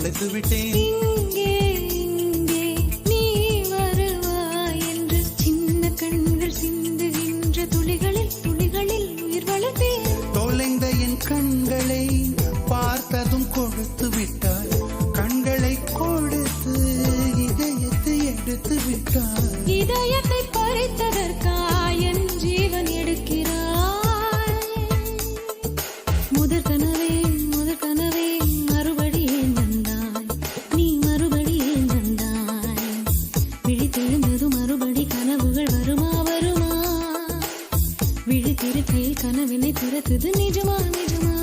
தொலைத்து விட்டேன். இங்கே இங்கே நீ வருவாய் என்று சின்ன கண்கள் சிந்துகின்ற துளிகளில் துளிகளில் உயிர் வளர்த்தேன். தொலைந்த என் கண்களை பார்த்ததும் கொடுத்து விட்டாய். கண்களை கொடுத்து இதயத்தை எடுத்து விட்டாய். இதயத்தை பறித்ததற்காய் என் ஜீவன் எடுக்கிறாய். முதற் கனவே மறுபடியே வந்தாய். நீ மறுபடியே வந்தாய். விழித்தெழுந்தது மறுபடி கனவுகள் வருமா வருமா? விழித்திருக்கையில் கனவினை துரத்துது நிஜமா நிஜமா?